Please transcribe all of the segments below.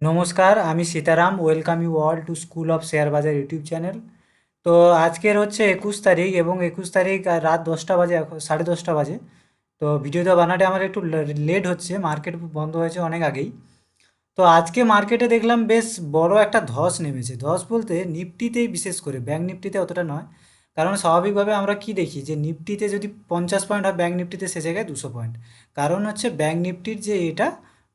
নমস্কার, আমি Sitaram. Welcome you all to school of share bazaar YouTube channel. তো আজকের হচ্ছে 21 তারিখ এবং 21 তারিখ রাত 10টা বাজে, এখন 10:30 বাজে। তো ভিডিওটা বানাতে আমার একটু লেট হচ্ছে, মার্কেট বন্ধ হয়েছে অনেক আগেই। তো আজকে মার্কেটে দেখলাম বেশ বড় একটা ধস নেমেছে। ধস বলতে নিফটিতেই, বিশেষ করে ব্যাঙ্ক নিফটিতে অতটা নয়। কারণ স্বাভাবিকভাবে আমরা কি দেখি যে নিফটিতে যদি 50 পয়েন্ট হয়, ব্যাঙ্ক নিফটিতে সে জায়গায় 200 পয়েন্ট। কারণ হচ্ছে ব্যাঙ্ক নিফটির যে এটা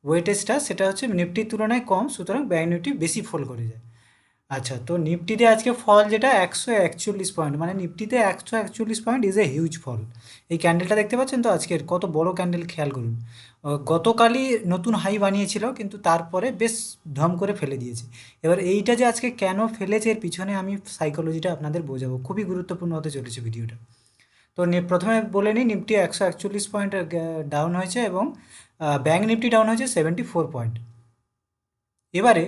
ওয়েটেজটা, সেটা হচ্ছে নিফটির তুলনায় কম, সুতরাং ব্যাঙ্ক নিফটি বেশি ফল করে যায়। আচ্ছা, তো নিফটিতে আজকে ফল যেটা 141 পয়েন্ট, মানে নিফটিতে 141 পয়েন্ট ইজ এ হিউজ ফল। এই ক্যান্ডেলটা দেখতে পাচ্ছেন তো, আজকের কত বড় ক্যান্ডেল, খেয়াল করুন। গতকালই নতুন হাই বানিয়েছিল, কিন্তু তারপরে বেশ ঢম করে ফেলে দিয়েছে। এবার এইটা যে আজকে কেন ফেলেছে, এর পিছনে আমি সাইকোলজিটা আপনাদের বোঝাবো, খুবই গুরুত্বপূর্ণ হতে চলেছে ভিডিওটা। তো প্রথমে বলে নিই, নিফটি 141 পয়েন্ট ডাউন হয়েছে এবং ব্যাঙ্ক নিফটি ডাউন হয়েছে 74 পয়েন্ট। এবারে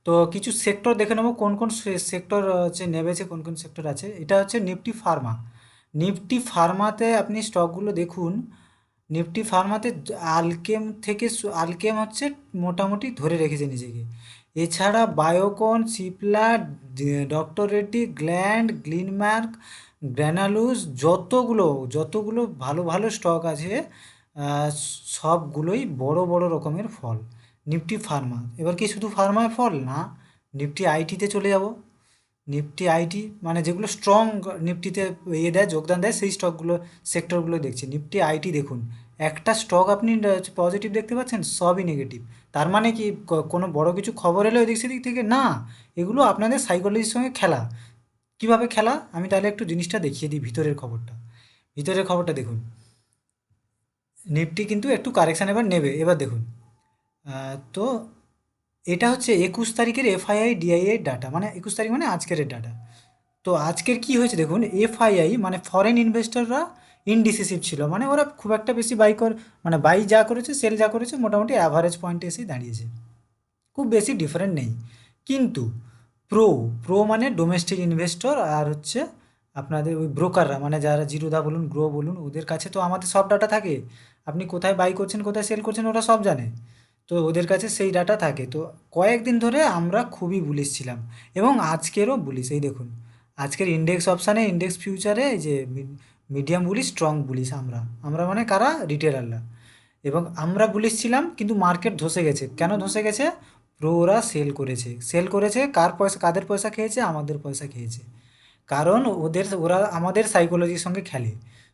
তো কিছু সেক্টর দেখে নেবো, কোন কোন সেক্টর হচ্ছে নেমেছে, কোন কোন সেক্টর আছে। এটা হচ্ছে নিফটি ফার্মা। নিফটি ফার্মাতে আপনি স্টকগুলো দেখুন। নিফটি ফার্মাতে আলকেম থেকে আলকেম হচ্ছে মোটামুটি ধরে রেখেছে নিজেকে। এছাড়া বায়োকন, সিপলা, ডক্টর রেড্ডি, গ্ল্যান্ড, গ্লিনমার্ক, গ্র্যানালুস, যতগুলো যতগুলো ভালো ভালো স্টক আছে, আহ, সবগুলোই বড় বড় রকমের ফল। নিফটি ফার্মা, এবার কি শুধু ফার্মায় ফল না, নিফটি আইটিতে চলে যাব। নিফটি আইটি মানে যেগুলো স্ট্রং নিফটিতে দেয়, যোগদান দেয়, সেই স্টকগুলো, সেক্টরগুলো দেখছি। নিফটি আইটি দেখুন, একটা স্টক আপনি পজিটিভ দেখতে পাচ্ছেন, সবই নেগেটিভ। তার মানে কি কোনো বড় কিছু খবর এলো এদিক সেদিক থেকে না, এগুলো আপনাদের সাইকোলজির সঙ্গে খেলা। কিভাবে খেলা, আমি তাহলে একটু জিনিসটা দেখিয়ে দিই। ভিতরের খবরটা, ভিতরের খবরটা দেখুন। নিফটি কিন্তু একটু কারেকশান এবার নেবে। এবার দেখুন, তো এটা হচ্ছে 21 তারিখের এফআইআই ডিআইএ ডাটা, মানে 21 তারিখ মানে আজকের ডাটা। তো আজকের কি হয়েছে দেখুন, এফআইআই মানে ফরেন ইনভেস্টররা ইনডিসিসিভ ছিল, মানে ওরা খুব একটা বেশি মানে বাই যা করেছে, সেল যা করেছে, মোটামুটি অ্যাভারেজ পয়েন্টে এসেই দাঁড়িয়েছে, খুব বেশি ডিফারেন্ট নেই। কিন্তু প্রো প্রো মানে ডোমেস্টিক ইনভেস্টর, আর হচ্ছে আপনাদের ওই ব্রোকাররা, মানে যারা জিরোদা বলুন, গ্রো বলুন, ওদের কাছে তো আমাদের সব ডাটা থাকে। আপনি কোথায় বাই করছেন, কোথায় সেল করছেন, ওরা সব জানে। তো ওদের কাছে সেই ডাটা থাকে। তো কয়েকদিন ধরে আমরা খুবই বুলিশ ছিলাম, এবং আজকেরও বুলিশ। এই দেখুন, আজকের ইন্ডেক্স অপশানে, ইন্ডেক্স ফিউচারে, এই যে মিডিয়াম বুলিশ, স্ট্রং বুলিশ। আমরা আমরা মানে কারা, রিটেলাররা। এবং আমরা বুলিশ ছিলাম, কিন্তু মার্কেট ধসে গেছে। কেন ধসে গেছে? প্রোরা সেল করেছে। সেল করেছে কার পয়সা, কাদের পয়সা খেয়েছে? আমাদের পয়সা খেয়েছে। কারণ ওরা আমাদের সাইকোলজির সঙ্গে খেলে।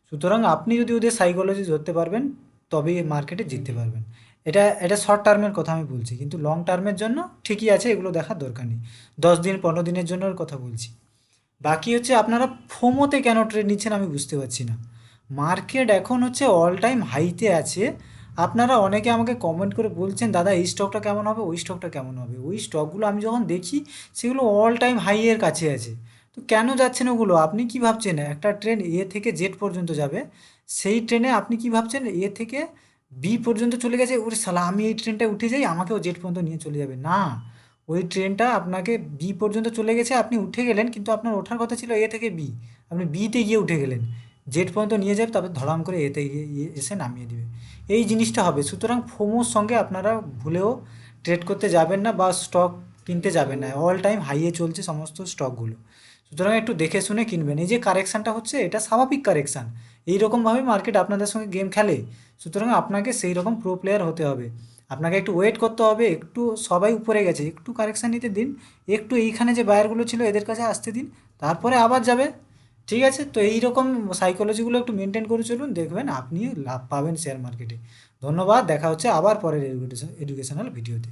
সুতরাং আপনি যদি ওদের সাইকোলজি ধরতে পারবেন, তবেই মার্কেটে জিততে পারবেন। এটা এটা শর্ট টার্মের কথা আমি বলছি, কিন্তু লং টার্মের জন্য ঠিকই আছে, এগুলো দেখার দরকার নেই। 10 দিন 15 দিনের জন্য কথা বলছি। বাকি হচ্ছে, আপনারা ফোমোতে কেন ট্রেড নিচ্ছেন আমি বুঝতে পারছি না। মার্কেট এখন হচ্ছে অল টাইম হাইতে আছে। আপনারা অনেকে আমাকে কমেন্ট করে বলছেন, দাদা এই স্টকটা কেমন হবে, ওই স্টকটা কেমন হবে। ওই স্টকগুলো আমি যখন দেখি, সেগুলো অল টাইম হাইয়ের কাছে আছে। তো কেন যাচ্ছেন ওগুলো? আপনি কি ভাবছেন একটা ট্রেন এ থেকে জেড পর্যন্ত যাবে, সেই ট্রেনে আপনি কি ভাবছেন এ থেকে বি পর্যন্ত চলে গেছে, ওরে শালা আমি এই ট্রেনটায় উঠে যাই, আমাকেও জেড পর্যন্ত নিয়ে চলে যাবে? না, ওই ট্রেনটা আপনাকে বি পর্যন্ত চলে গেছে, আপনি উঠে গেলেন, কিন্তু আপনার ওঠার কথা ছিল এ থেকে বি। আপনি বিতে গিয়ে উঠে গেলেন, জেড পর্যন্ত নিয়ে যাবে, তারপর ধড়াম করে এতে গিয়ে এসে নামিয়ে দেবে। এই জিনিসটা হবে। সুতরাং ফোমোর সঙ্গে আপনারা ভুলেও ট্রেড করতে যাবেন না, বা স্টক কিনতে যাবেন না। অল টাইম হাইয়ে চলছে সমস্ত স্টকগুলো। সুতরাং একটু দেখে শুনে কিনবেন। এই যে কারেকশানটা হচ্ছে, এটা স্বাভাবিক কারেকশান। এইরকমভাবে মার্কেট আপনাদের সঙ্গে গেম খেলে। সুতরাং আপনাকে সেই রকম প্রো প্লেয়ার হতে হবে। আপনাকে একটু ওয়েট করতে হবে, একটু সবাই উপরে গেছে, একটু কারেকশান নিতে দিন। একটু এইখানে যে বায়ারগুলো ছিল, এদের কাছে আসতে দিন, তারপরে আবার যাবে। ঠিক আছে? তো এই রকম সাইকোলজিগুলো একটু মেনটেন করে চলুন, দেখবেন আপনি লাভ পাবেন শেয়ার মার্কেটে। ধন্যবাদ, দেখা হচ্ছে আবার পরের এডুকেশনাল ভিডিওতে।